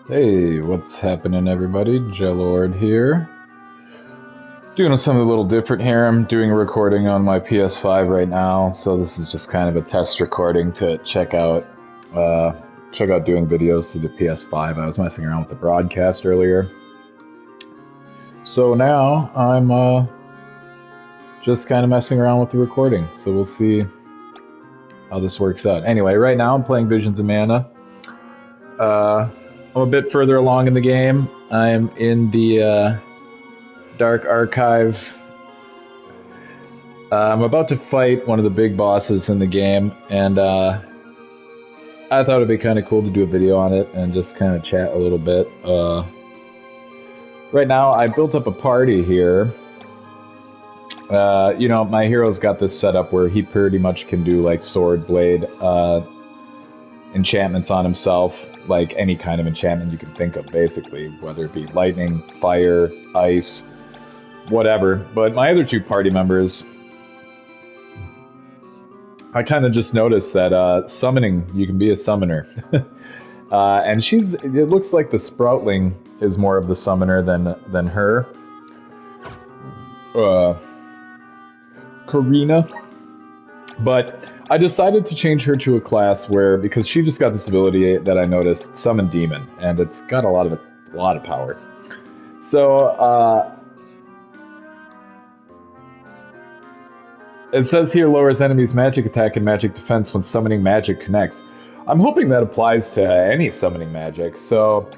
Hey, what's happening, everybody? Jellord here. Doing something a little different here. I'm doing a recording on my PS5 right now, so this is just kind of a test recording to check out doing videos through the PS5. I was messing around with the broadcast earlier, so now I'm just kind of messing around with the recording. So we'll see how this works out. Anyway, right now I'm playing Visions of Mana. I'm a bit further along in the game. I'm in the Dark Archive. I'm about to fight one of the big bosses in the game, and I thought it'd be kind of cool to do a video on it and just kind of chat a little bit. Right now, I built up a party here. You know, my hero's got this setup where he pretty much can do like sword, blade, enchantments on himself, like any kind of enchantment you can think of, basically, whether it be lightning, fire, ice, whatever. But my other two party members, I kind of just noticed that summoning, you can be a summoner. And it looks like the Sproutling is more of the summoner than her. Karina. But I decided to change her to a class where, because she just got this ability that I noticed, Summon Demon, and it's got a lot of power. So it says here lowers enemies' magic attack and magic defense when summoning magic connects. I'm hoping that applies to any summoning magic. So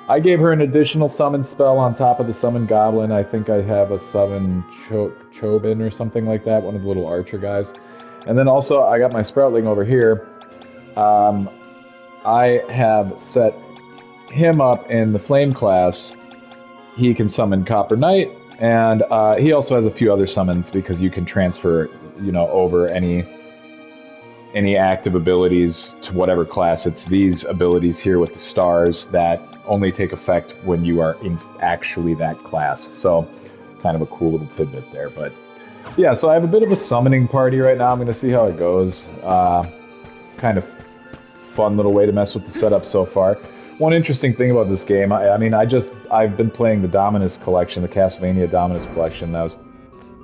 I gave her an additional summon spell on top of the summon goblin. I think I have a summon Chobin or something like that, one of the little archer guys. And then also, I got my Sproutling over here. I have set him up in the Flame class. He can summon Copper Knight, and he also has a few other summons because you can transfer, over any active abilities to whatever class. It's these abilities here with the stars that only take effect when you are in actually that class. So, kind of a cool little tidbit there, but... yeah, so I have a bit of a summoning party right now. I'm going to see how it goes. Kind of fun little way to mess with the setup so far. One interesting thing about this game, I've been playing the Dominus collection, the Castlevania Dominus collection. I was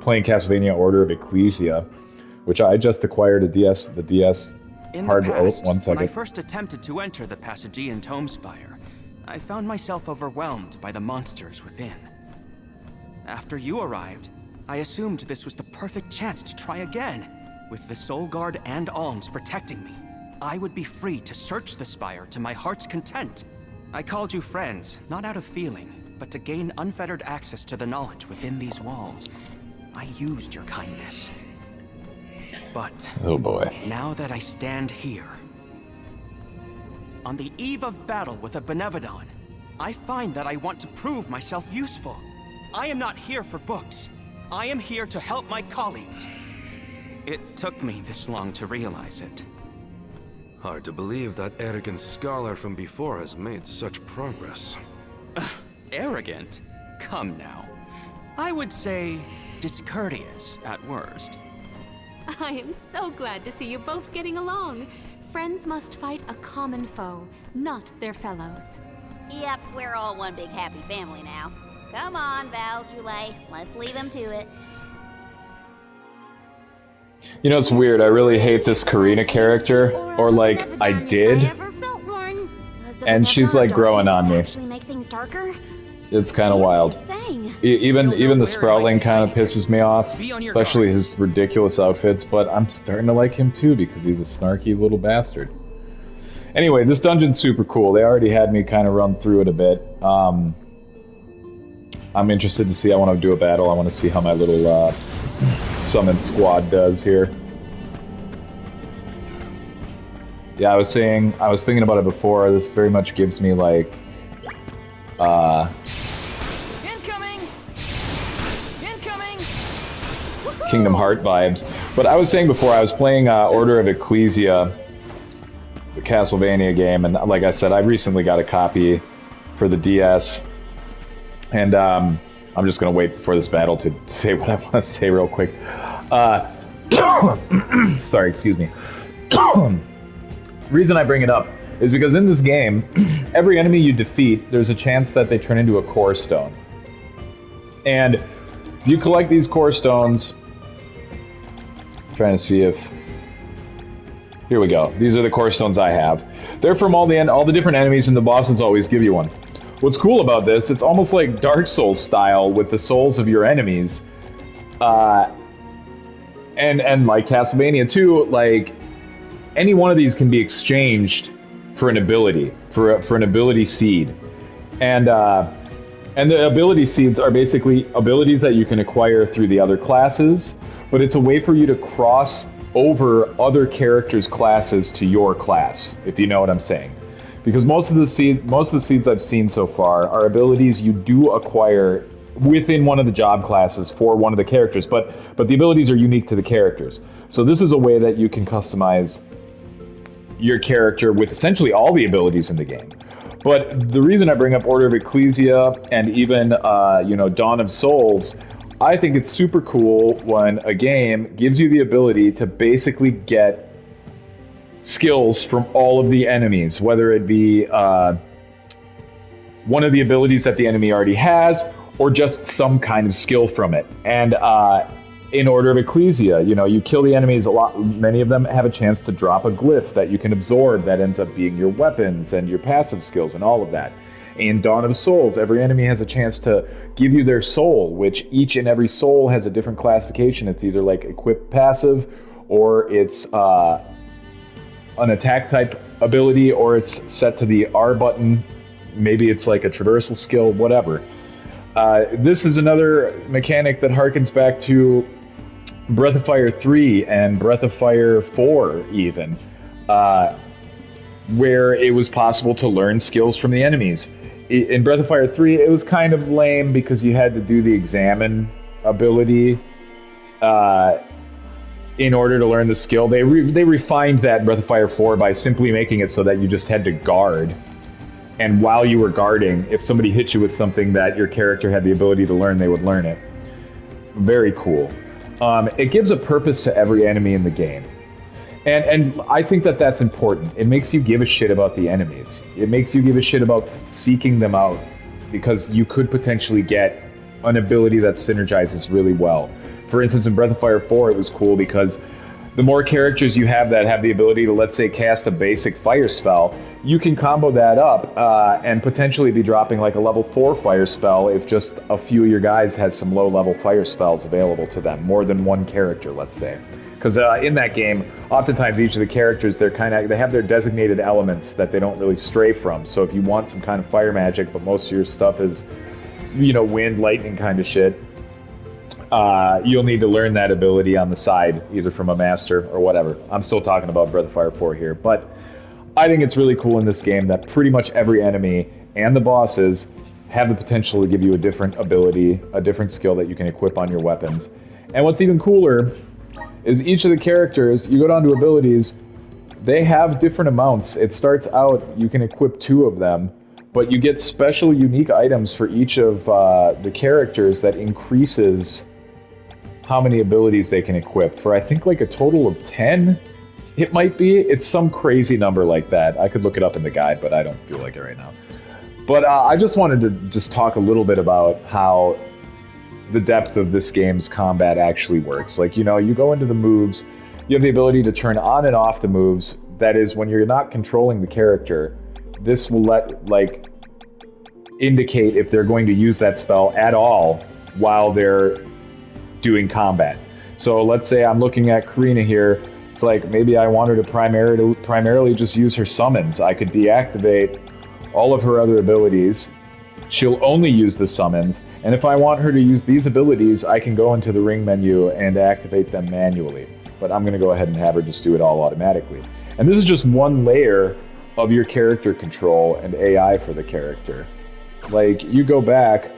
playing Castlevania Order of Ecclesia, which I just acquired the DS hardware. Oh, 1 second. When I first attempted to enter the Passagean Tome Spire, I found myself overwhelmed by the monsters within. After you arrived, I assumed this was the perfect chance to try again. With the Soul Guard and Alms protecting me, I would be free to search the Spire to my heart's content. I called you friends, not out of feeling, but to gain unfettered access to the knowledge within these walls. I used your kindness. But... oh boy. Now that I stand here, on the eve of battle with a Benevodon, I find that I want to prove myself useful. I am not here for books. I am here to help my colleagues. It took me this long to realize it. Hard to believe that arrogant scholar from before has made such progress. Arrogant? Come now. I would say discourteous at worst. I am so glad to see you both getting along. Friends must fight a common foe, not their fellows. Yep, we're all one big happy family now. Come on, Val, Julie. Let's leave him to it. You know, it's weird. I really hate this Karina character. Or, like, I did. And she's, like, growing on me. It's kind of wild. Even the Sproutling kind of pisses me off. Especially his ridiculous outfits. But I'm starting to like him, too, because he's a snarky little bastard. Anyway, this dungeon's super cool. They already had me kind of run through it a bit. I'm interested to see. I want to do a battle. I want to see how my little summon squad does here. Yeah, I was thinking about it before. This very much gives me like Incoming! Kingdom Heart vibes. But I was saying before, I was playing Order of Ecclesia, the Castlevania game, and like I said, I recently got a copy for the DS. And I'm just going to wait for this battle to say what I want to say real quick. Sorry, excuse me. Reason I bring it up is because in this game, every enemy you defeat, there's a chance that they turn into a core stone. And if you collect these core stones, I'm trying to see if... Here we go. These are the core stones I have. They're from all the different enemies, and the bosses always give you one. What's cool about this, it's almost like Dark Souls style with the souls of your enemies. And like Castlevania 2, like, any one of these can be exchanged for an ability, for an ability seed. And the ability seeds are basically abilities that you can acquire through the other classes, but it's a way for you to cross over other characters' classes to your class, if you know what I'm saying. Because most of the seeds I've seen so far are abilities you do acquire within one of the job classes for one of the characters, but the abilities are unique to the characters. So this is a way that you can customize your character with essentially all the abilities in the game. But the reason I bring up Order of Ecclesia and even Dawn of Souls, I think it's super cool when a game gives you the ability to basically get skills from all of the enemies, whether it be one of the abilities that the enemy already has, or just some kind of skill from it. And in Order of Ecclesia, you kill the enemies a lot. Many of them have a chance to drop a glyph that you can absorb that ends up being your weapons and your passive skills and all of that. In Dawn of Souls, every enemy has a chance to give you their soul, which each and every soul has a different classification. It's either like equipped passive, or it's an attack type ability, or it's set to the R button. Maybe it's like a traversal skill, whatever. This is another mechanic that harkens back to Breath of Fire 3 and Breath of Fire 4 even, where it was possible to learn skills from the enemies. In Breath of Fire 3, it was kind of lame because you had to do the examine ability in order to learn the skill. They refined that in Breath of Fire 4 by simply making it so that you just had to guard. And while you were guarding, if somebody hit you with something that your character had the ability to learn, they would learn it. Very cool. It gives a purpose to every enemy in the game. And I think that that's important. It makes you give a shit about the enemies. It makes you give a shit about seeking them out, because you could potentially get an ability that synergizes really well. For instance, in Breath of Fire 4, it was cool because the more characters you have that have the ability to, let's say, cast a basic fire spell, you can combo that up and potentially be dropping like a level 4 fire spell if just a few of your guys has some low-level fire spells available to them, more than one character, let's say. Because in that game, oftentimes each of the characters, they have their designated elements that they don't really stray from. So if you want some kind of fire magic, but most of your stuff is, wind, lightning kind of shit, you'll need to learn that ability on the side, either from a master or whatever. I'm still talking about Breath of Fire 4 here, but I think it's really cool in this game that pretty much every enemy and the bosses have the potential to give you a different ability, a different skill that you can equip on your weapons. And what's even cooler is each of the characters, you go down to abilities, they have different amounts. It starts out, you can equip 2 of them, but you get special unique items for each of the characters that increases how many abilities they can equip, for I think like a total of 10, it might be. It's some crazy number like that. I could look it up in the guide, but I don't feel like it right now. But I just wanted to talk a little bit about how the depth of this game's combat actually works. Like, you go into the moves, you have the ability to turn on and off the moves. That is, when you're not controlling the character, this will indicate if they're going to use that spell at all while they're doing combat. So let's say I'm looking at Karina here. It's like, maybe I want her to primarily just use her summons. I could deactivate all of her other abilities. She'll only use the summons. And if I want her to use these abilities, I can go into the ring menu and activate them manually. But I'm going to go ahead and have her just do it all automatically. And this is just one layer of your character control and AI for the character. Like, you go back,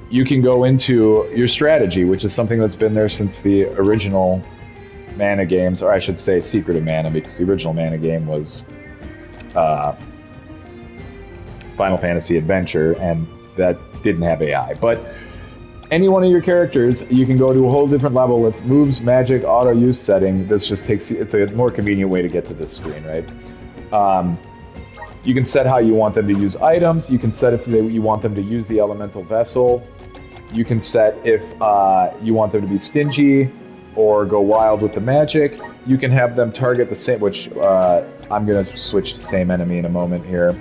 you can go into your strategy, which is something that's been there since the original Mana games, or I should say Secret of Mana, because the original Mana game was Final Fantasy Adventure, and that didn't have AI. But any one of your characters, you can go to a whole different level. It's moves, magic, auto use setting. This just takes, it's a more convenient way to get to this screen, right? You can set how you want them to use items. You can set if you want them to use the elemental vessel. You can set if you want them to be stingy or go wild with the magic. You can have them target the same, which I'm going to switch to same enemy in a moment here.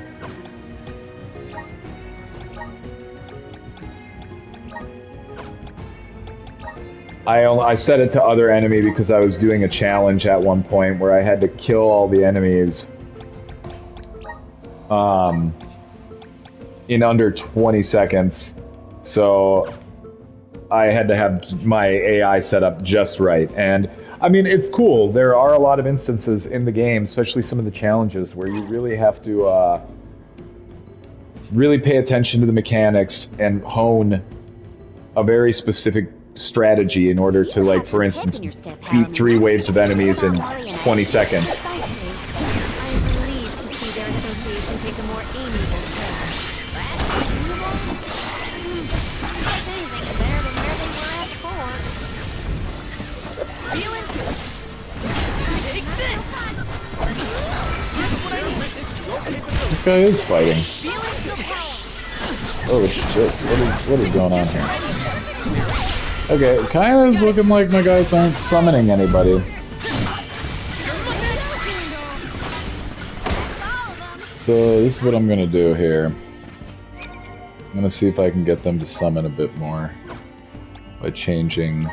I set it to other enemy because I was doing a challenge at one point where I had to kill all the enemies in under 20 seconds. So I had to have my AI set up just right. And I mean, it's cool. There are a lot of instances in the game, especially some of the challenges, where you really have to really pay attention to the mechanics and hone a very specific strategy in order to, like, for instance, beat 3 waves of enemies in 20 seconds. I am relieved to see their association take a more amiable turn. If anything's better than where they were at before. Feeling good. Take this. Just what I need. This guy is fighting. Feeling the power. Oh shit, what is going on here? Okay, it kind of looking like my guys aren't summoning anybody. So this is what I'm gonna do here. I'm gonna see if I can get them to summon a bit more by changing.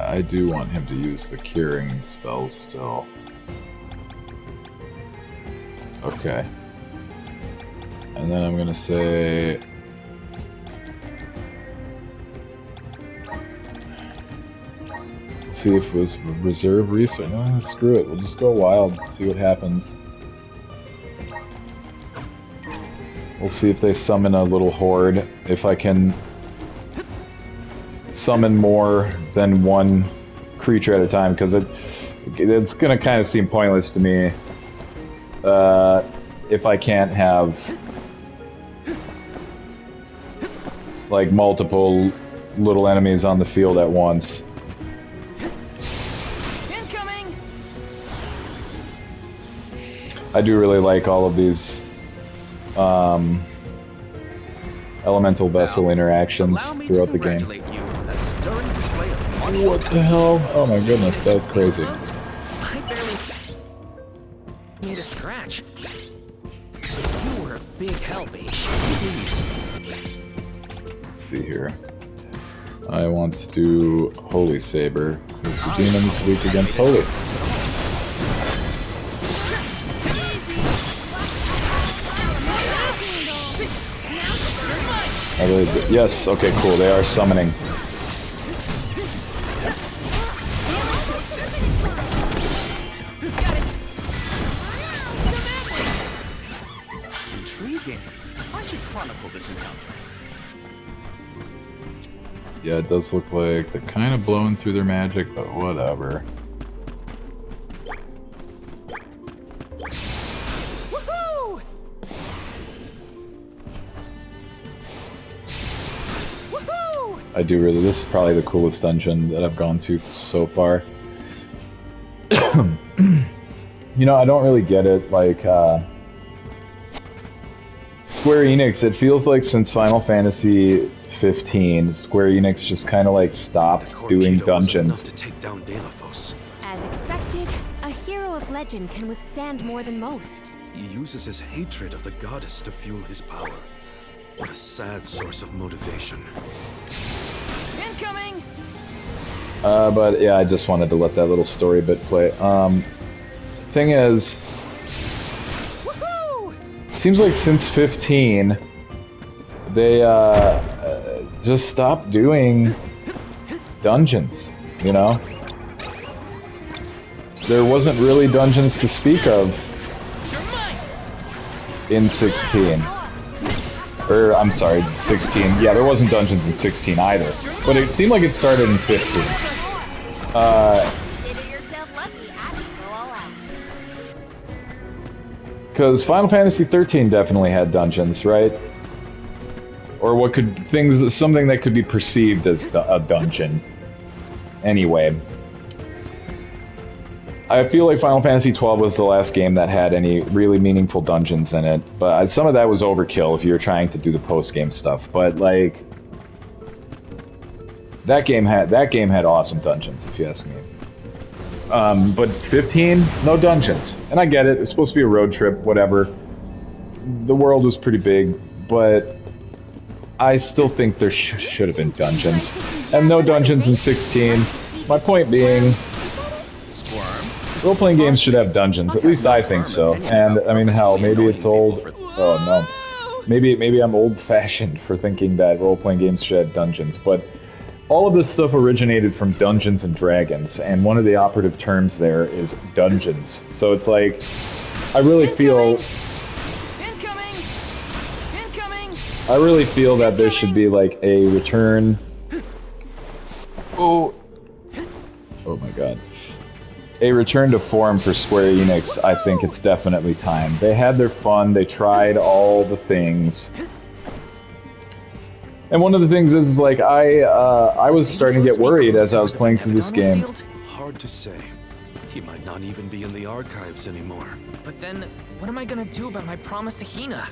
I do want him to use the curing spells, so... Okay. And then I'm gonna say... See if it was reserve research. No, screw it. We'll just go wild, see what happens. We'll see if they summon a little horde. If I can summon more than one creature at a time, because it's gonna kind of seem pointless to me if I can't have like multiple little enemies on the field at once. Incoming. I do really like all of these elemental vessel interactions throughout the game. What the hell? Oh my goodness, that was crazy. I barely need a scratch. You were a big help, Please. Let's see here. I want to do Holy Saber, because the demon's weak against Holy. Yes, okay, cool, they are summoning. Yeah, it does look like they're kind of blowing through their magic, but whatever. Woohoo! Woohoo! I do really, this is probably the coolest dungeon that I've gone to so far. You know, I don't really get it, like, Square Enix, it feels like since Final Fantasy 15, Square Enix just kind of like stopped doing dungeons. To take down Delafos. As expected, a hero of legend can withstand more than most. He uses his hatred of the goddess to fuel his power. What a sad source of motivation. Incoming! But yeah, I just wanted to let that little story bit play. Thing is, Woohoo! seems like since 15, they just stopped doing dungeons, you know? There wasn't really dungeons to speak of in 16. Or, I'm sorry, 16. Yeah, there wasn't dungeons in 16 either. But it seemed like it started in 15. Consider yourself lucky. I didn't go all out. Because Final Fantasy 13 definitely had dungeons, right? Or what could something that could be perceived as a dungeon. Anyway, I feel like Final Fantasy 12 was the last game that had any really meaningful dungeons in it, but some of that was overkill if you were trying to do the post-game stuff. But like, that game had awesome dungeons, if you ask me. But 15, no dungeons, and I get it. It's supposed to be a road trip, whatever. The world was pretty big, but I still think there should have been dungeons, and no dungeons in 16. My point being, role-playing games should have dungeons. At least I think so. And I mean, hell, maybe it's old. Oh no, maybe I'm old-fashioned for thinking that role-playing games should have dungeons. But all of this stuff originated from Dungeons and Dragons, and one of the operative terms there is dungeons. So it's like, I really feel that there should be like a return. Oh my god. A return to form for Square Enix. I think it's definitely time. They had their fun, they tried all the things. And one of the things is, like, I was starting to get worried as I was playing through this game. Hard to say. He might not even be in the archives anymore. But then, what am I gonna do about my promise to Hina?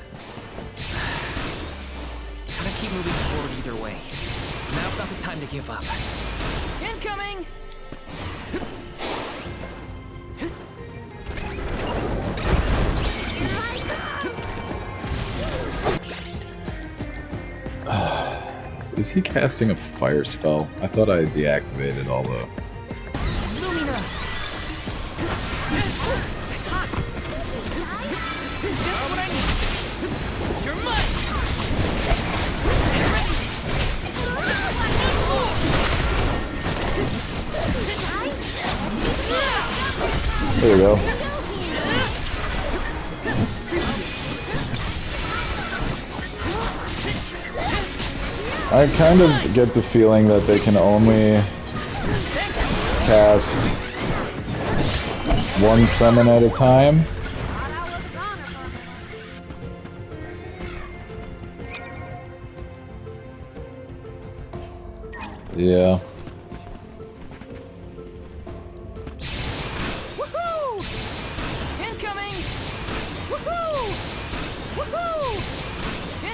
Gotta keep moving forward either way. Now's not the time to give up. Incoming! Is he casting a fire spell? I thought I deactivated all the... Lumina! It's hot! Just what I need! You're mine! There we go. I kind of get the feeling that they can only cast one summon at a time. Yeah. Woohoo! Incoming! Woohoo! Woohoo!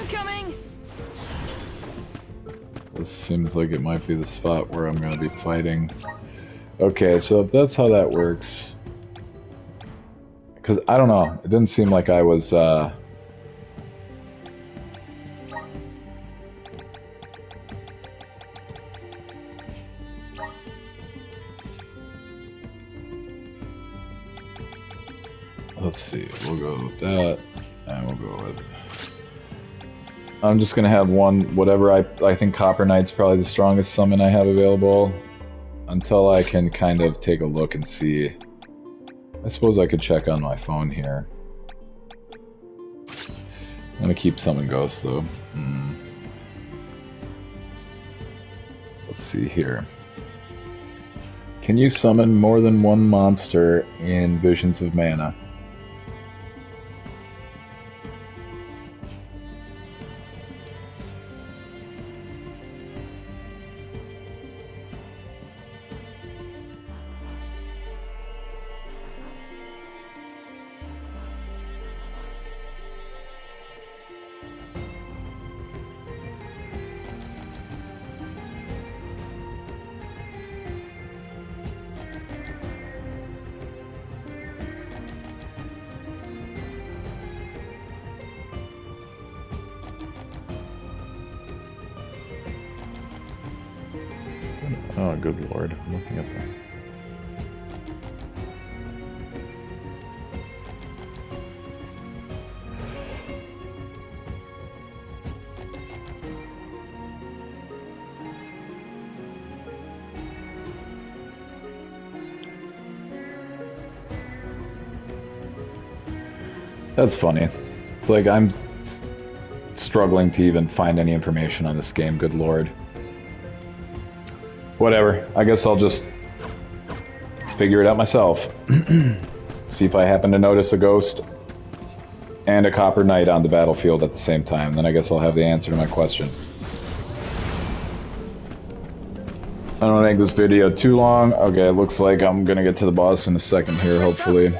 Incoming! This seems like it might be the spot where I'm going to be fighting. Okay, so if that's how that works... Because, I don't know, it didn't seem like I was, Let's see, we'll go with that, and we'll go with... I'm just gonna have one, whatever I think Copper Knight's probably the strongest summon I have available, until I can kind of take a look and see. I suppose I could check on my phone here. I'm gonna keep Summon Ghost though. Let's see here. Can you summon more than one monster in Visions of Mana? Oh, good lord. I'm looking at that. That's funny. It's like I'm struggling to even find any information on this game, good lord. Whatever, I guess I'll just figure it out myself. See if I happen to notice a ghost and a Copper Knight on the battlefield at the same time. Then I guess I'll have the answer to my question. I don't want to make this video too long. Okay, it looks like I'm gonna get to the boss in a second here, hopefully.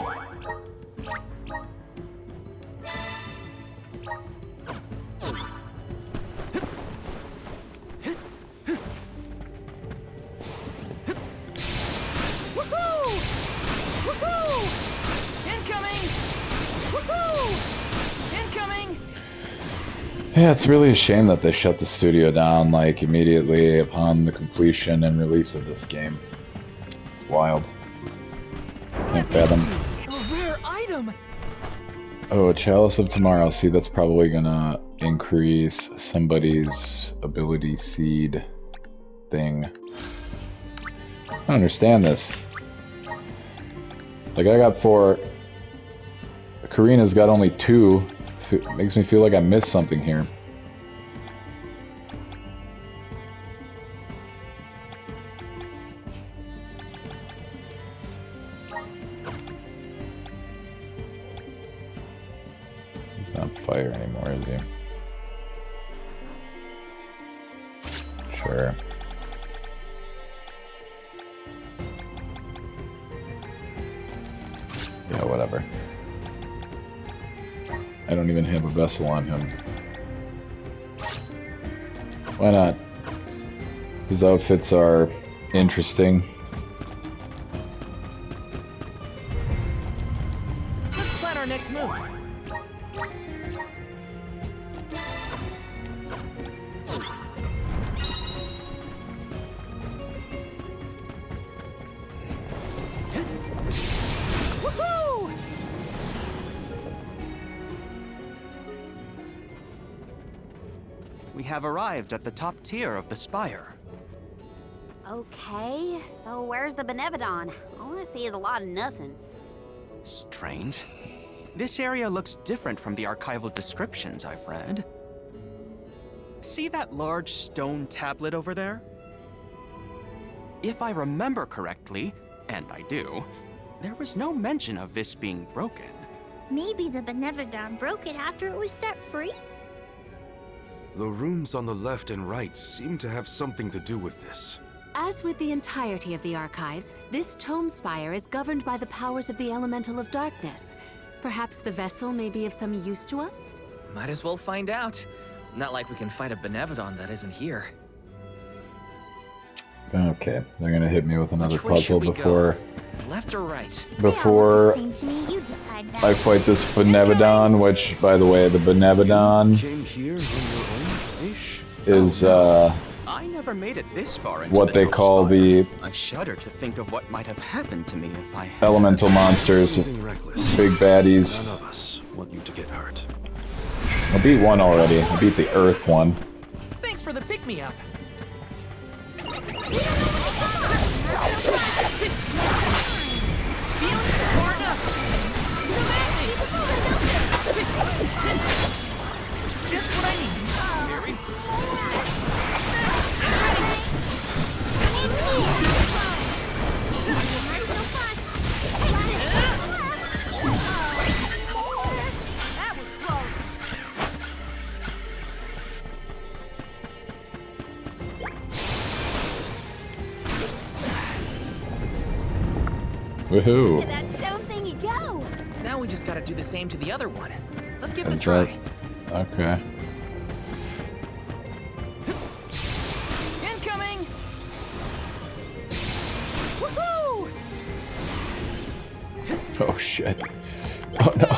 Yeah, it's really a shame that they shut the studio down, like, immediately upon the completion and release of this game. It's wild. Can't fathom. A rare item. Oh, a Chalice of Tomorrow. See, that's probably gonna increase somebody's ability seed thing. I don't understand this. Like, I got 4. Karina's got only 2. It makes me feel like I missed something here. He's not fire anymore, is he? Sure. Yeah, whatever. I don't even have a vessel on him. Why not? His outfits are interesting. Let's plan our next move. We have arrived at the top tier of the spire. Okay, so where's the Benevodon? All I see is a lot of nothing. Strange. This area looks different from the archival descriptions I've read. See that large stone tablet over there? If I remember correctly, and I do, there was no mention of this being broken. Maybe the Benevodon broke it after it was set free? The rooms on the left and right seem to have something to do with this. As with the entirety of the archives, this tome spire is governed by the powers of the Elemental of Darkness. Perhaps the vessel may be of some use to us? Might as well find out. Not like we can fight a Benevodon that isn't here. Okay, they're gonna hit me with another Which way puzzle should we before go? Left or right? before They all look the same to me. You decide, Val. I fight this Benevodon, which, by the way, the Benevodon Came here on your own, Aish? is I never made it this far into what the they tome call spire. the I shudder to think of what might have happened to me if I had. elemental monsters, Being reckless. big baddies. None of us want you to get hurt. I beat one already. I beat the Earth one. Thanks for the pick-me-up. Just what I need. Mary. That was close. Woohoo! Look at that stone thingy go. Now we just gotta do the same to the other one. Let's give it a That's try. right. Okay. Incoming! Woohoo! Oh shit. Oh no.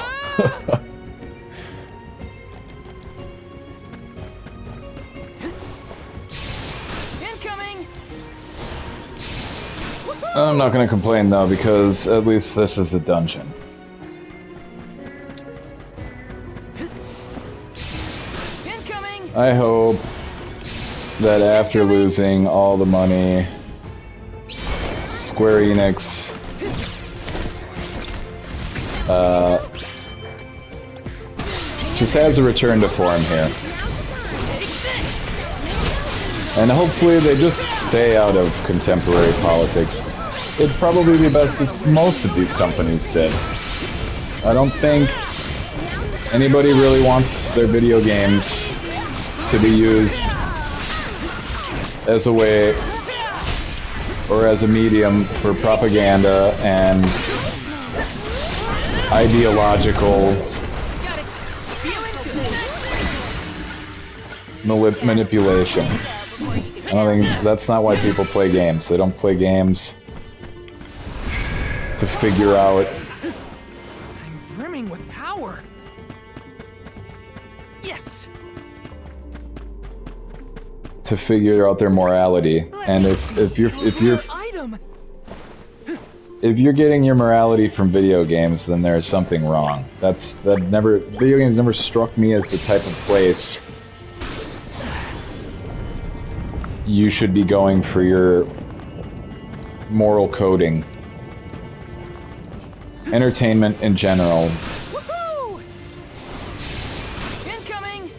Incoming! I'm not gonna complain though, because at least this is a dungeon. Incoming! I hope that after losing all the money, Square Enix just has a return to form here. And hopefully they just stay out of contemporary politics. It'd probably be best if most of these companies did. I don't think Anybody really wants their video games to be used as a way or as a medium for propaganda and ideological manipulation. I don't think that's not why people play games. They don't play games to figure out. I'm brimming with power. Yes. To figure out their morality, and if you're getting your morality from video games, then there's something wrong. Video games never struck me as the type of place you should be going for your moral coding. Entertainment in general. Woohoo! Incoming.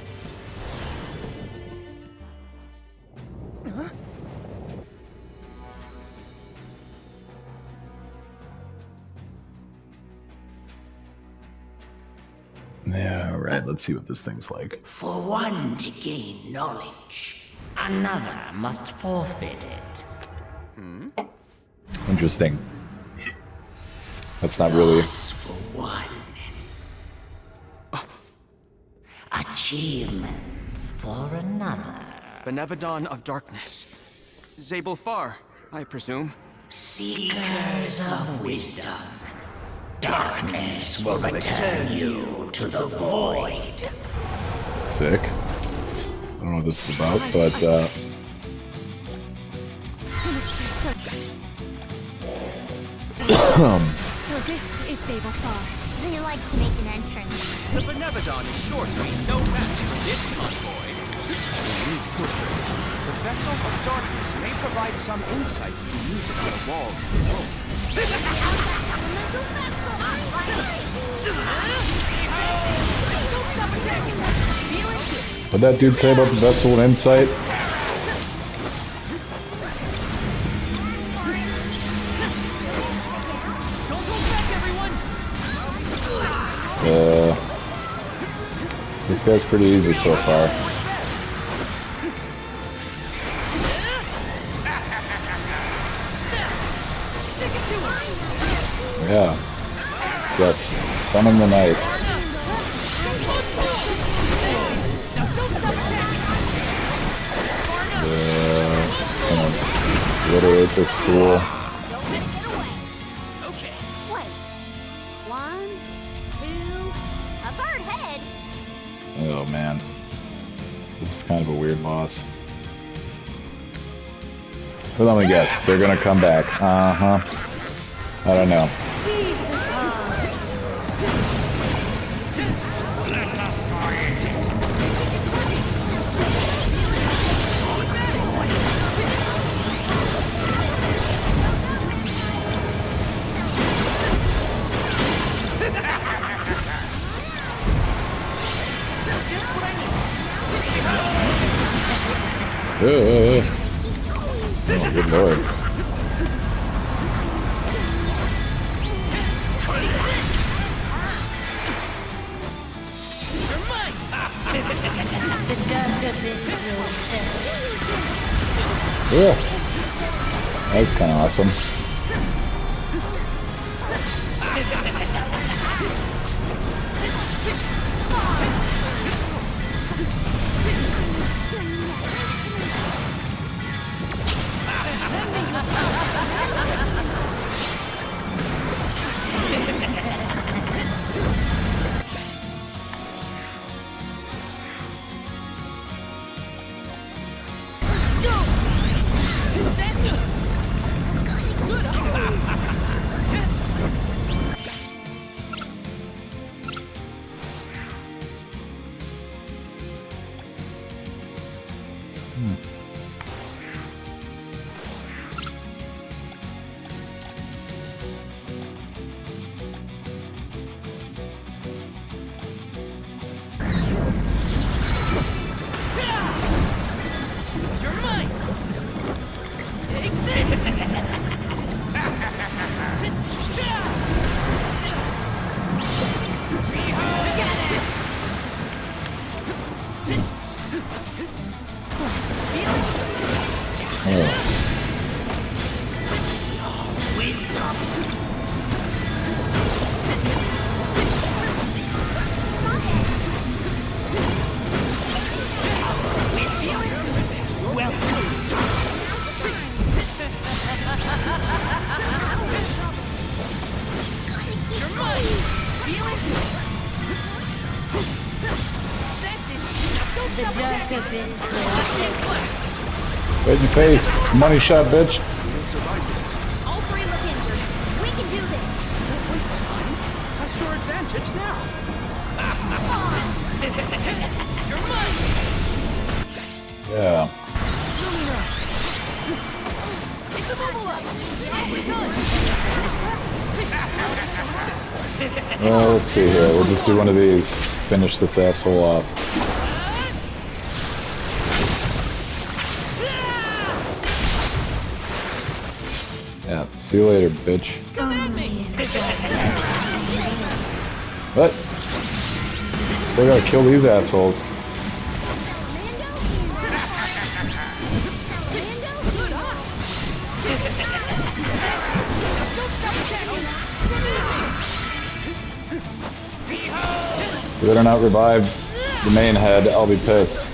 Huh? Yeah, alright, let's see what this thing's like. For one to gain knowledge, another must forfeit it. Interesting. That's not really... Loss for one. Achievement for another. Benevodon of Darkness. Zabel Far, I presume. Seekers of wisdom. Darkness will return you to the void. Sick. I don't know what this is about, but So this is Zabel Far. They like to make an entrance. The Benevodon is sure to be no match for this convoy. The Vessel of Darkness may provide some insight you need to the walls of the world. what'd that dude say about the vessel and insight? Don't hold back, everyone. This guy's pretty easy so far. Yeah. Yes. Summon the night. Just gonna obliterate this fool. Okay. Wait. 1, 2, a third head? Oh man. This is kind of a weird boss. But let me guess, they're gonna come back. Uh-huh. I don't know. Oh, good lord. The dark abyss will Yeah. That's kind of awesome. You're mine. Take this. Right in your face. Money shot, bitch. All three look injured. We can do this. Don't waste time. Press your advantage now. You're mine. Yeah. It's a bubble up. Nicely done. Well, let's see here. We'll just do one of these. Finish this asshole off. Yeah, see you later, bitch. Come at me. What? Still gotta kill these assholes. You better not revive the main head, I'll be pissed.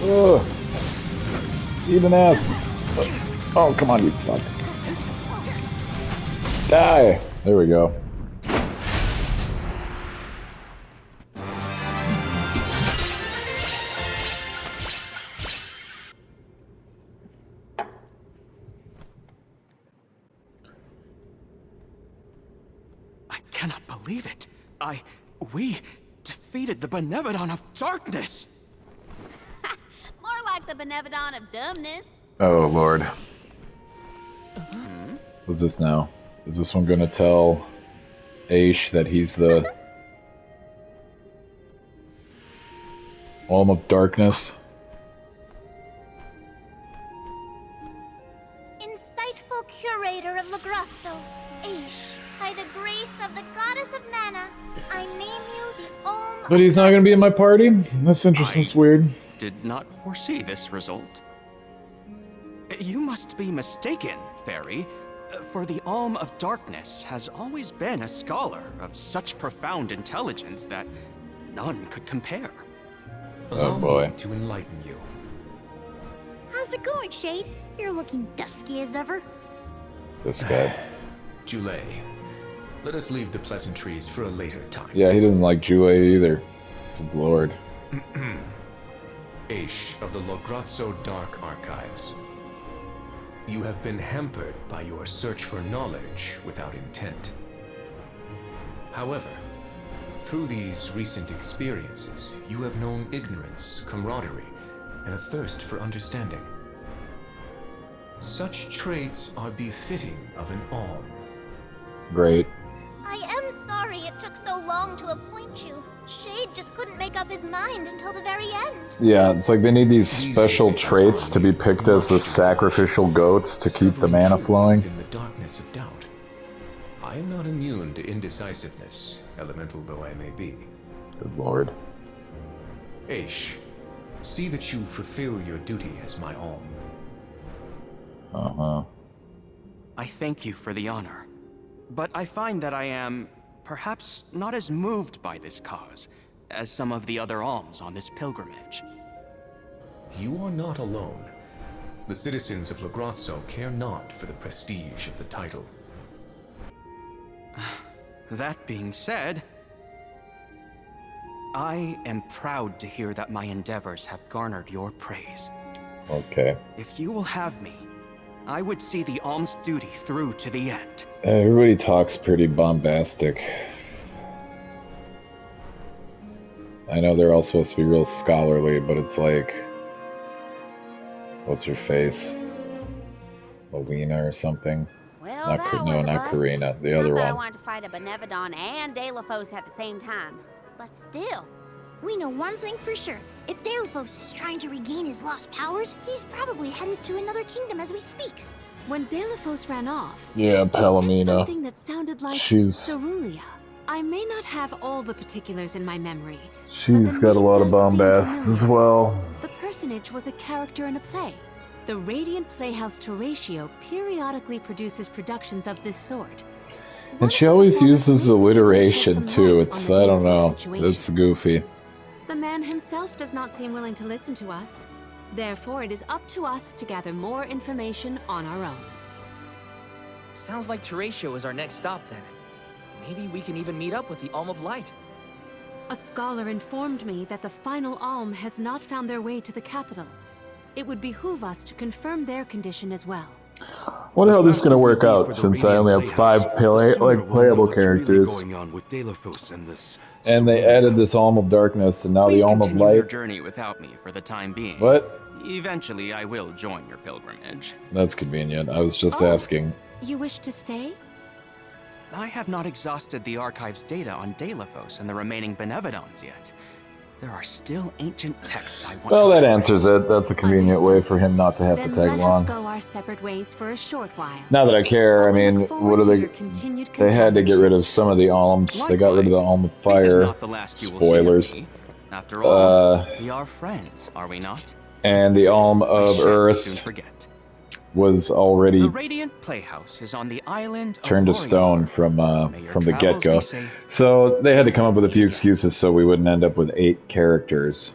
Ugh. Eat an ass. Oh, come on, you fuck. Die! There we go. I cannot believe it. We defeated the Benevodon of Darkness. More like the Benevodon of dumbness. Oh, Lord. What's this now? Is this one gonna tell Aish that he's the Alm of Darkness? Insightful curator of Lagrazzo, Aish, by the grace of the goddess of mana, I name you the Om. But he's not gonna be in my party? That's interesting, it's weird. Did not foresee this result. You must be mistaken, Fairy, for the Alm of Darkness has always been a scholar of such profound intelligence that none could compare. Oh boy. To enlighten you. How's it going, Shade? You're looking dusky as ever. This guy. Julay, let us leave the pleasantries for a later time. Yeah, he doesn't like Jule either. Good Lord. Aish of the Lagrazzo Dark Archives. You have been hampered by your search for knowledge without intent. However, through these recent experiences, you have known ignorance, camaraderie, and a thirst for understanding. Such traits are befitting of an Alm. Great. I am sorry it took so long to appoint you. Shade just couldn't make up his mind until the very end. Yeah, it's like they need these special traits to be picked as the sacrificial goats to keep the mana flowing. In the darkness of doubt. I am not immune to indecisiveness, elemental though I may be. Good Lord. Aish, see that you fulfill your duty as my Alm. Uh-huh. I thank you for the honor, but I find that I am perhaps not as moved by this cause as some of the other alms on this pilgrimage. You are not alone. The citizens of Lagrazzo care not for the prestige of the title. That being said, I am proud to hear that my endeavors have garnered your praise. Okay. If you will have me, I would see the alms duty through to the end. Everybody talks pretty bombastic. I know they're all supposed to be real scholarly, but it's like... What's her face? Alina or something? Well, Not that Ka- was no, a not bust. Karina. The Not other that I one. wanted to fight a Benevodon and Delafos at the same time, but still. We know one thing for sure. If Delphos is trying to regain his lost powers, he's probably headed to another kingdom as we speak. When Delafos ran off, Yeah, he said Palomina. something that sounded like She's... Cerulia. I may not have all the particulars in my memory. She's got a lot of bombast as well. The personage was a character in a play. The Radiant Playhouse Horatio periodically produces productions of this sort. And she always uses alliteration too. It's, I don't know, it's goofy. The man himself does not seem willing to listen to us. Therefore, it is up to us to gather more information on our own. Sounds like Horatio is our next stop then. Maybe we can even meet up with the Alm of Light. A scholar informed me that the final Alm has not found their way to the capital. It would behoove us to confirm their condition as well. Wonder how this is gonna work out, since I only have 5 playable characters. And they added this Alm of Darkness, and now Please the Alm of continue your Light. journey without me for the time being. What? Eventually, I will join your pilgrimage. That's convenient. I was just Oh. asking. You wish to stay? I have not exhausted the archive's data on Delafos and the remaining Benevodons yet. There are still ancient texts I want Well, to that reference. answers it. That's a convenient way for him not to have to Then tag let us along. go our separate ways for a short while. Not that I care. I We mean, look forward what are to they? your continued They had to get rid companionship. of some of the alms. They got rid of the Alm of This is Fire. not the last you will see of Spoilers. me. After all, Uh, we are friends, are we not? And the Alm I of shan't Earth soon forget. was already The Radiant Playhouse is on the island of turned to stone Lorien. from the travels get-go. be safe. So they had to come up with a few excuses so we wouldn't end up with 8 characters.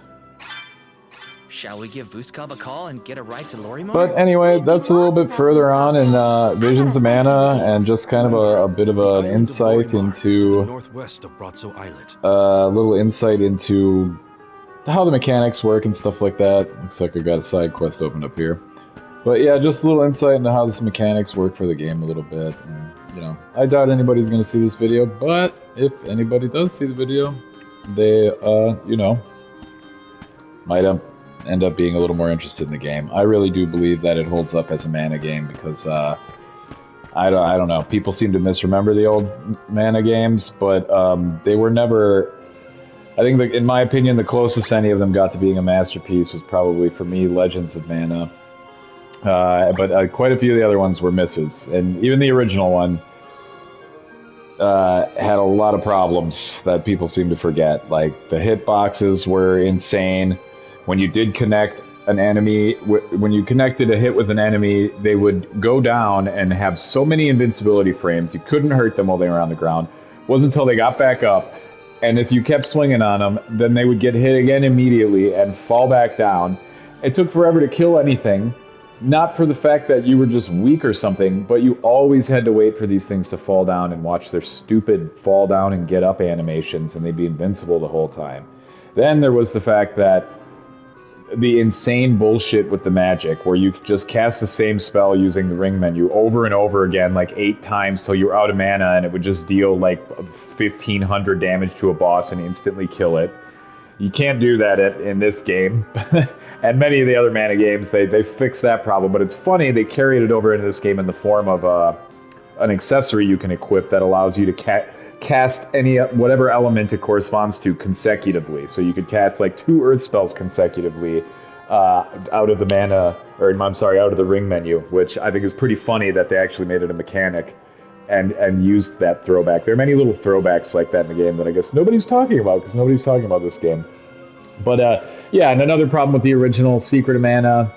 Shall we give Vuskov a call and get a ride to Lorimar? But anyway, that's a little bit further on in Visions of Mana, and just kind of a bit of an insight into northwest of Bratzo Islet. a little insight into how the mechanics work and stuff like that. Looks like I got a side quest opened up here. But yeah, just a little insight into how this mechanics work for the game a little bit. And, you know, I doubt anybody's going to see this video, but if anybody does see the video, they, you know, might end up being a little more interested in the game. I really do believe that it holds up as a Mana game because, I don't know, people seem to misremember the old Mana games, but they were never... I think, in my opinion, the closest any of them got to being a masterpiece was probably, for me, Legends of Mana. But quite a few of the other ones were misses. And even the original one had a lot of problems that people seem to forget. Like, the hitboxes were insane. When you did connect an enemy, when you connected a hit with an enemy, they would go down and have so many invincibility frames, you couldn't hurt them while they were on the ground. It wasn't until they got back up, and if you kept swinging on them, then they would get hit again immediately and fall back down. It took forever to kill anything. Not for the fact that you were just weak or something, but you always had to wait for these things to fall down and watch their stupid fall down and get up animations, and they'd be invincible the whole time. Then there was the fact that the insane bullshit with the magic, where you could just cast the same spell using the ring menu over and over again, like 8 times till you're out of mana, and it would just deal like 1,500 damage to a boss and instantly kill it. You can't do that in this game. And many of the other Mana games, they fixed that problem. But it's funny, they carried it over into this game in the form of an accessory you can equip that allows you to cast whatever element it corresponds to consecutively. So you could cast like 2 Earth spells consecutively out of the mana, out of the ring menu, which I think is pretty funny that they actually made it a mechanic and used that throwback. There are many little throwbacks like that in the game that I guess nobody's talking about because nobody's talking about this game. But yeah, and another problem with the original Secret of Mana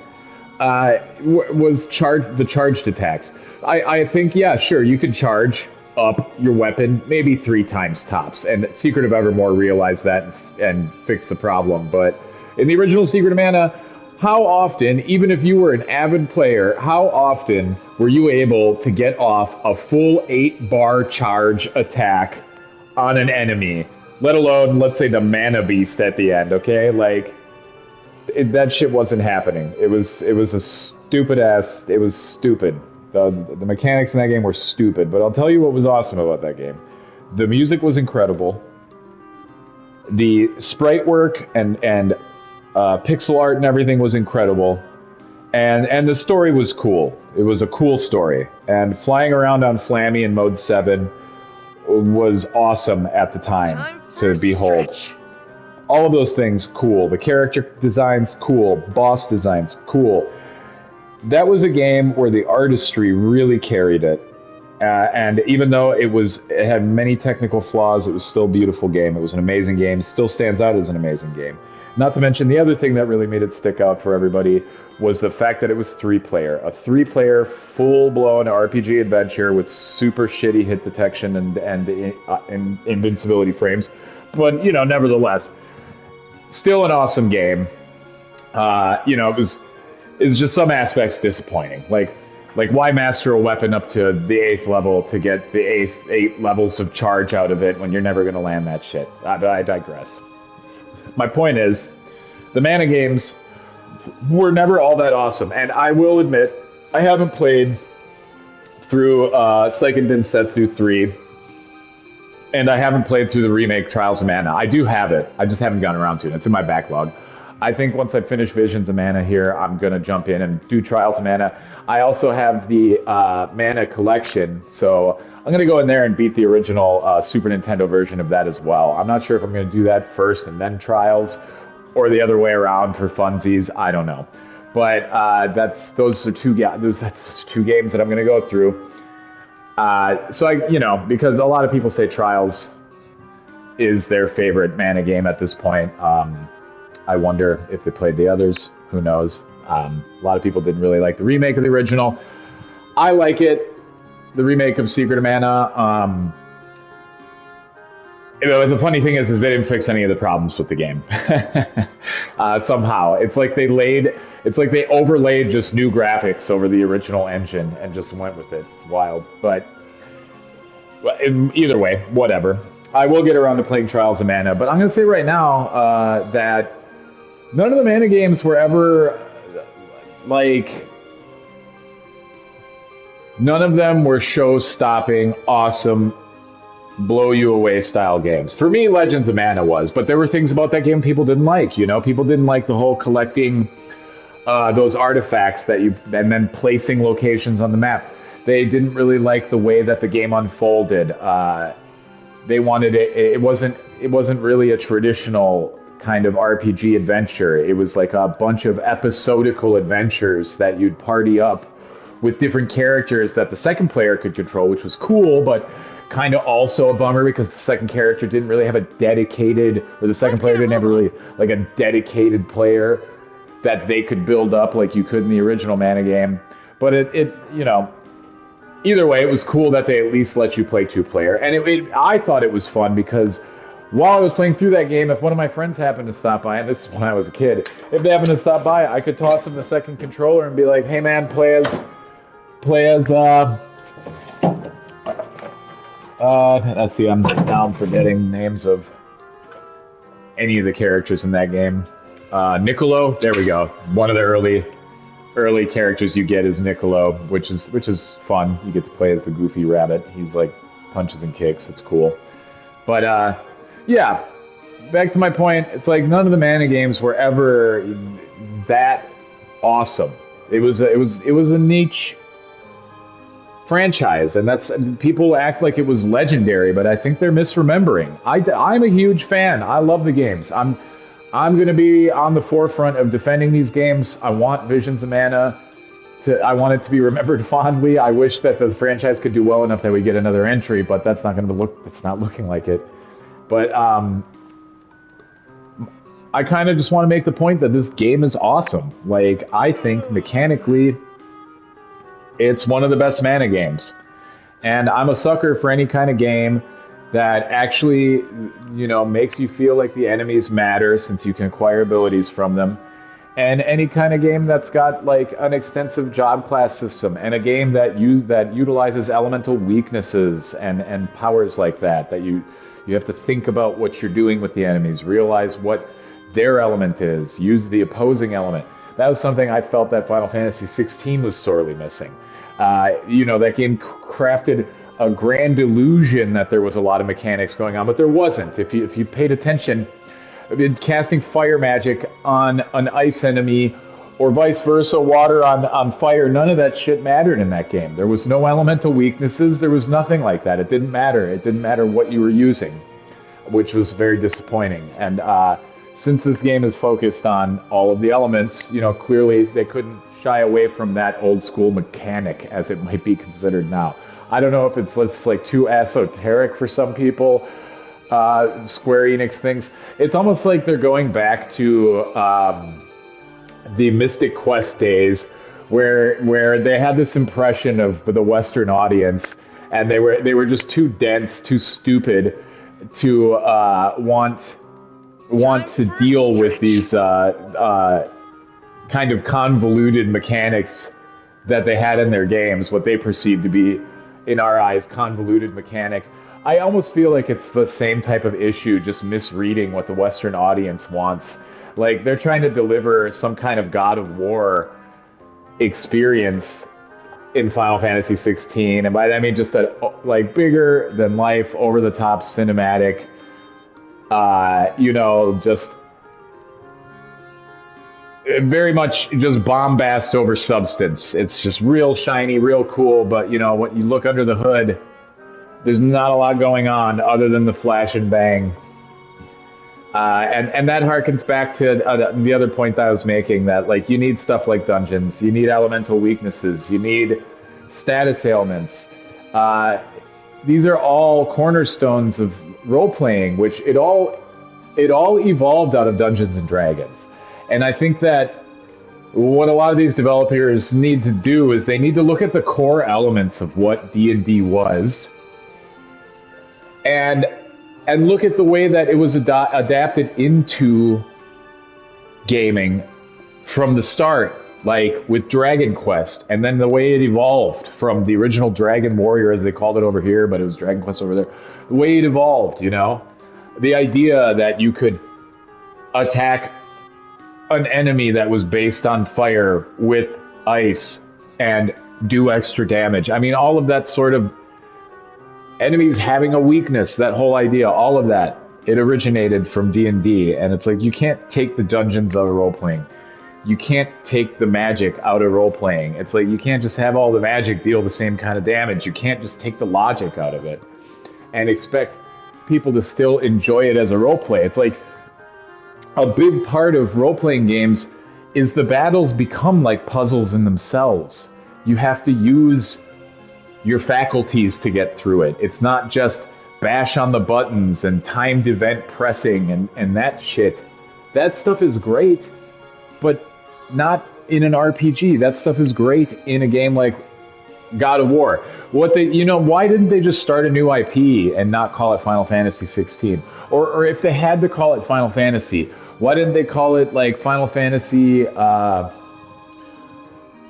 was the charged attacks. I think, yeah, sure, you could charge up your weapon maybe 3 times tops, and Secret of Evermore realized that and fixed the problem. But in the original Secret of Mana, how often, even if you were an avid player, how often were you able to get off a full 8-bar charge attack on an enemy? Let alone, let's say, the Mana Beast at the end, okay? Like, that shit wasn't happening. It was a stupid ass... It was stupid. The mechanics in that game were stupid, but I'll tell you what was awesome about that game. The music was incredible. The sprite work and pixel art and everything was incredible. And the story was cool. It was a cool story. And flying around on Flammy in Mode 7 was awesome at the time to behold. All of those things, cool. The character designs, cool. Boss designs, cool. That was a game where the artistry really carried it. And even though it had many technical flaws, it was still a beautiful game. It was an amazing game. It still stands out as an amazing game. Not to mention the other thing that really made it stick out for everybody was the fact that it was 3-player. A 3-player, full-blown RPG adventure with super shitty hit detection and invincibility frames. But, nevertheless, still an awesome game. It was just some aspects disappointing. Like why master a weapon up to the 8th level to get the 8 levels of charge out of it when you're never going to land that shit? I digress. My point is, the mana games were never all that awesome. And I will admit, I haven't played through Seiken Densetsu 3, and I haven't played through the remake Trials of Mana. I do have it. I just haven't gotten around to it. It's in my backlog. I think once I finish Visions of Mana here, I'm going to jump in and do Trials of Mana. I also have the Mana collection, so I'm going to go in there and beat the original Super Nintendo version of that as well. I'm not sure if I'm going to do that first and then Trials, or the other way around for funsies. I don't know. But that's two games that I'm going to go through. Because a lot of people say Trials is their favorite Mana game at this point. I wonder if they played the others. Who knows? A lot of people didn't really like the remake of the original. I like it. The remake of Secret of Mana. The funny thing is they didn't fix any of the problems with the game. Somehow, it's like they overlaid just new graphics over the original engine and just went with it. It's wild, but either way, whatever. I will get around to playing Trials of Mana, but I'm going to say right now that none of the Mana games were ever none of them were show-stopping, awesome, blow-you-away style games. For me, Legends of Mana was, but there were things about that game people didn't like. People didn't like the whole collecting those artifacts and then placing locations on the map. They didn't really like the way that the game unfolded. They wanted it. It wasn't really a traditional kind of RPG adventure. It was like a bunch of episodical adventures that you'd party up with different characters that the second player could control, which was cool, but kind of also a bummer because the second character didn't really have a dedicated, or the second player didn't have really like a dedicated player that they could build up like you could in the original Mana game. But either way, it was cool that they at least let you play 2-player. And I thought it was fun because while I was playing through that game, if one of my friends happened to stop by, and this is when I was a kid, if they happened to stop by, I could toss them the second controller and be like, hey man, play as let's see, I'm now forgetting names of any of the characters in that game. Niccolo, there we go. One of the early characters you get is Niccolo, which is fun. You get to play as the goofy rabbit. He's like punches and kicks. It's cool. But yeah, back to my point. It's like none of the Mana games were ever that awesome. It was a niche franchise, and people act like it was legendary, but I think they're misremembering. I'm a huge fan. I love the games. I'm going to be on the forefront of defending these games. I want Visions of Mana I want it to be remembered fondly. I wish that the franchise could do well enough that we get another entry, but that's not going to look. It's not looking like it. But I kind of just want to make the point that this game is awesome. Like, I think mechanically, it's one of the best Mana games. And I'm a sucker for any kind of game that actually, makes you feel like the enemies matter since you can acquire abilities from them. And any kind of game that's got like an extensive job class system, and a game that utilizes elemental weaknesses and powers like that you have to think about what you're doing with the enemies, realize what their element is, use the opposing element. That was something I felt that Final Fantasy XVI was sorely missing. That game crafted a grand illusion that there was a lot of mechanics going on, but there wasn't. If you paid attention, casting fire magic on an ice enemy or vice versa, water on fire, none of that shit mattered in that game. There was no elemental weaknesses. There was nothing like that. It didn't matter. It didn't matter what you were using, which was very disappointing. And since this game is focused on all of the elements, clearly they couldn't shy away from that old school mechanic, as it might be considered now. I don't know if it's like too esoteric for some people. Square Enix things. It's almost like they're going back to the Mystic Quest days, where they had this impression of the Western audience, and they were just too dense, too stupid to want to deal with these kind of convoluted mechanics that they had in their games, what they perceived to be, in our eyes, convoluted mechanics. I almost feel like it's the same type of issue, just misreading what the Western audience wants. Like, they're trying to deliver some kind of God of War experience in Final Fantasy 16, and by that I mean just that, like, bigger than life, over the top cinematic, just very much just bombast over substance. It's just real shiny, real cool, but when you look under the hood, there's not a lot going on other than the flash and bang. And that harkens back to the other point that I was making, that like you need stuff like dungeons, you need elemental weaknesses, you need status ailments. These are all cornerstones of role-playing, which it all evolved out of Dungeons and Dragons. And I think that what a lot of these developers need to do is they need to look at the core elements of what D&D was, and look at the way that it was adapted into gaming from the start, like with Dragon Quest, and then the way it evolved from the original Dragon Warrior, as they called it over here, but it was Dragon Quest over there. The way it evolved, the idea that you could attack an enemy that was based on fire with ice and do extra damage. I mean, all of that sort of enemies having a weakness, that whole idea, all of that, it originated from D&D. And it's like, you can't take the dungeons out of role-playing. You can't take the magic out of role-playing. It's like, you can't just have all the magic deal the same kind of damage. You can't just take the logic out of it and expect people to still enjoy it as a role-play. It's like, a big part of role-playing games is the battles become like puzzles in themselves. You have to use your faculties to get through it. It's not just bash on the buttons and timed event pressing and that shit. That stuff is great, but not in an RPG. That stuff is great in a game like God of War. Why didn't they just start a new IP and not call it Final Fantasy 16? Or if they had to call it Final Fantasy, why didn't they call it like Final Fantasy? What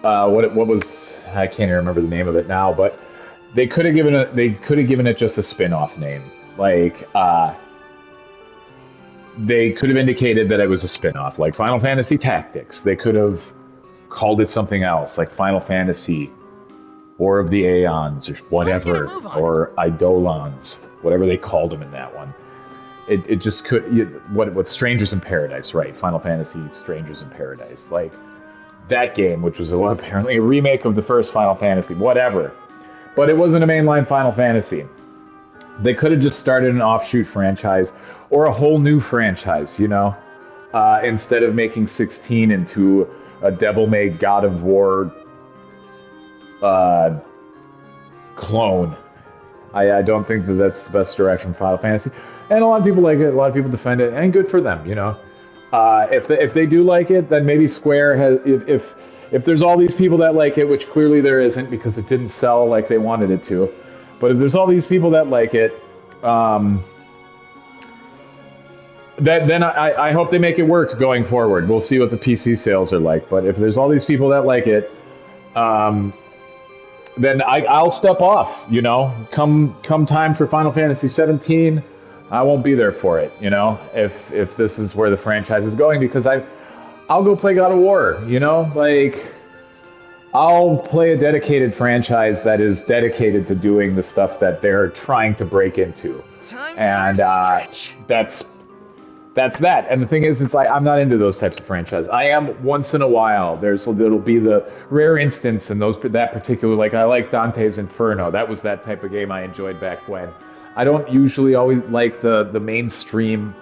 was, I can't even remember the name of it now, but they could have given it just a spin-off name. Like they could have indicated that it was a spin-off, like Final Fantasy Tactics. They could have called it something else, like Final Fantasy War of the Aeons or whatever, or Eidolons, whatever they called them in that one. It just could, what Strangers in Paradise, right? Final Fantasy Strangers in Paradise. Like, that game, which was apparently a remake of the first Final Fantasy, whatever. But it wasn't a mainline Final Fantasy. They could have just started an offshoot franchise, or a whole new franchise, instead of making 16 into a devil-made God of War clone. I don't think that that's the best direction for Final Fantasy. And a lot of people like it, a lot of people defend it, and good for them, If they do like it, then maybe Square has... If there's all these people that like it, which clearly there isn't because it didn't sell like they wanted it to, but if there's all these people that like it, then I hope they make it work going forward. We'll see what the PC sales are like, but if there's all these people that like it, then I'll step off, Come time for Final Fantasy 17, I won't be there for it, if this is where the franchise is going, because I'll go play God of War, Like, I'll play a dedicated franchise that is dedicated to doing the stuff that they're trying to break into. And that's that. And the thing is, it's like, I'm not into those types of franchises. I am once in a while. There'll be the rare instance in that particular, like, I like Dante's Inferno. That was that type of game I enjoyed back when. I don't usually always like the mainstream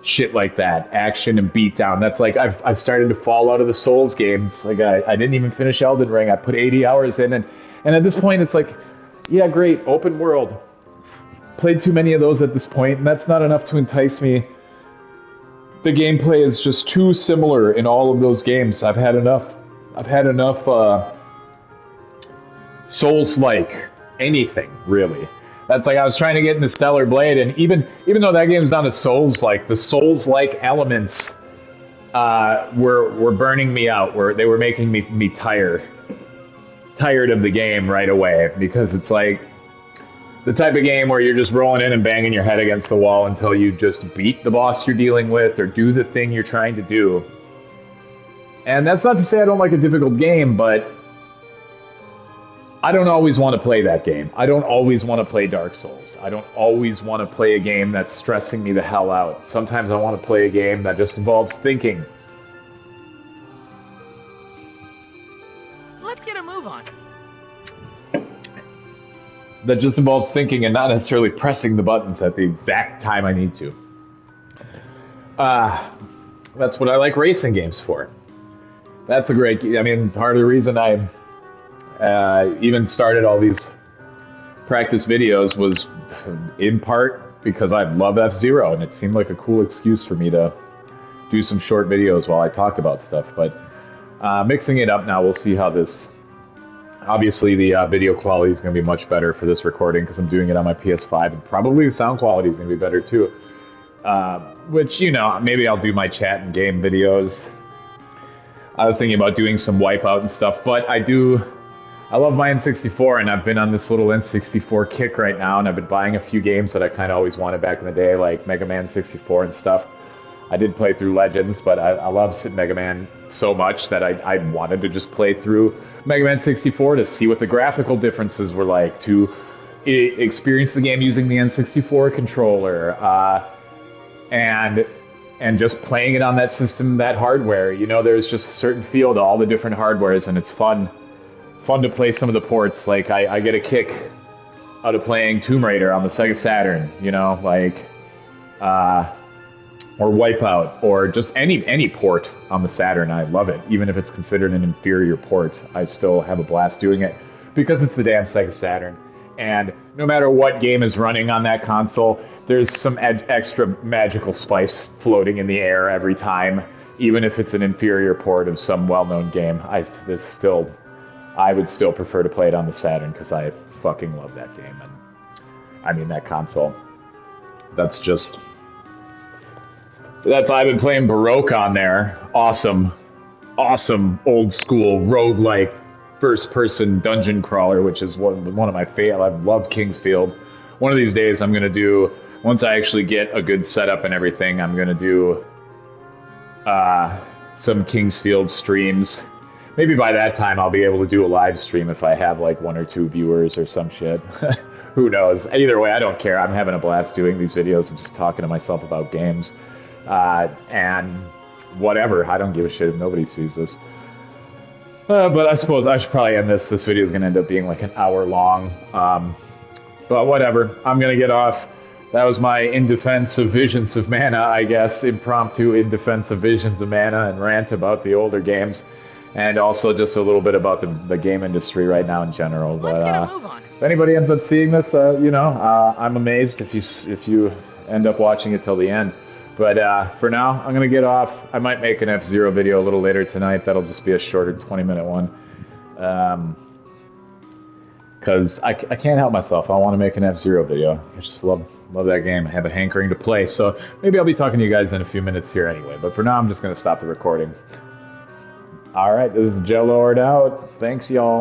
shit like that, action and beatdown. That's like, I started to fall out of the Souls games. Like, I didn't even finish Elden Ring. I put 80 hours in, and at this point, it's like, Yeah, great, open world. Played too many of those at this point, and that's not enough to entice me. The gameplay is just too similar in all of those games. I've had enough Souls-like anything, really. That's like I was trying to get into Stellar Blade, and even though that game's not a Souls-like, the Souls-like elements were burning me out. They were making me tired of the game right away, because it's like the type of game where you're just rolling in and banging your head against the wall until you just beat the boss you're dealing with or do the thing you're trying to do. And that's not to say I don't like a difficult game, but I don't always want to play that game. I don't always want to play Dark Souls. I don't always want to play a game that's stressing me the hell out. Sometimes I want to play a game that just involves thinking. Let's get a move on. That just involves thinking and not necessarily pressing the buttons at the exact time I need to. That's what I like racing games for. That's a great... I mean, part of the reason I even started all these practice videos was in part because I love F-Zero, and it seemed like a cool excuse for me to do some short videos while I talked about stuff. But mixing it up now, we'll see how this... Obviously, the video quality is going to be much better for this recording because I'm doing it on my PS5, and probably the sound quality is going to be better too. Which, you know, maybe I'll do my chat and game videos. I was thinking about doing some Wipeout and stuff, but I love my N64, and I've been on this little N64 kick right now, and I've been buying a few games that I kind of always wanted back in the day, like Mega Man 64 and stuff. I did play through Legends, but I love Mega Man so much that I wanted to just play through Mega Man 64 to see what the graphical differences were like, to experience the game using the N64 controller, and just playing it on that system, that hardware. You know, there's just a certain feel to all the different hardwares, and it's fun to play some of the ports. Like, I get a kick out of playing Tomb Raider on the Sega Saturn, you know, like, or Wipeout, or just any port on the Saturn. I love it. Even if it's considered an inferior port, I still have a blast doing it because it's the damn Sega Saturn. And no matter what game is running on that console, there's some extra magical spice floating in the air every time, even if it's an inferior port of some well-known game. I would still prefer to play it on the Saturn because I fucking love that game. And I mean, that console. I've been playing Baroque on there. Awesome old school roguelike first-person dungeon crawler, which is one of my favorite. I love Kingsfield. One of these days, I'm gonna do, once I actually get a good setup and everything, I'm gonna do some Kingsfield streams. Maybe by that time, I'll be able to do a live stream if I have like 1 or 2 viewers or some shit. Who knows? Either way, I don't care. I'm having a blast doing these videos and just talking to myself about games. And whatever, I don't give a shit if nobody sees this. But I suppose I should probably end this. This video is going to end up being like an hour long. But whatever, I'm going to get off. That was my In Defense of Visions of Mana, I guess. Impromptu In Defense of Visions of Mana and rant about the older games. And also just a little bit about the game industry right now in general. Let's get a move on. If anybody ends up seeing this, I'm amazed if you end up watching it till the end. But for now, I'm going to get off. I might make an F-Zero video a little later tonight. That'll just be a shorter 20-minute one. Because I can't help myself. I want to make an F-Zero video. I just love that game. I have a hankering to play. So maybe I'll be talking to you guys in a few minutes here anyway. But for now, I'm just going to stop the recording. All right, this is Jello out. Thanks, y'all.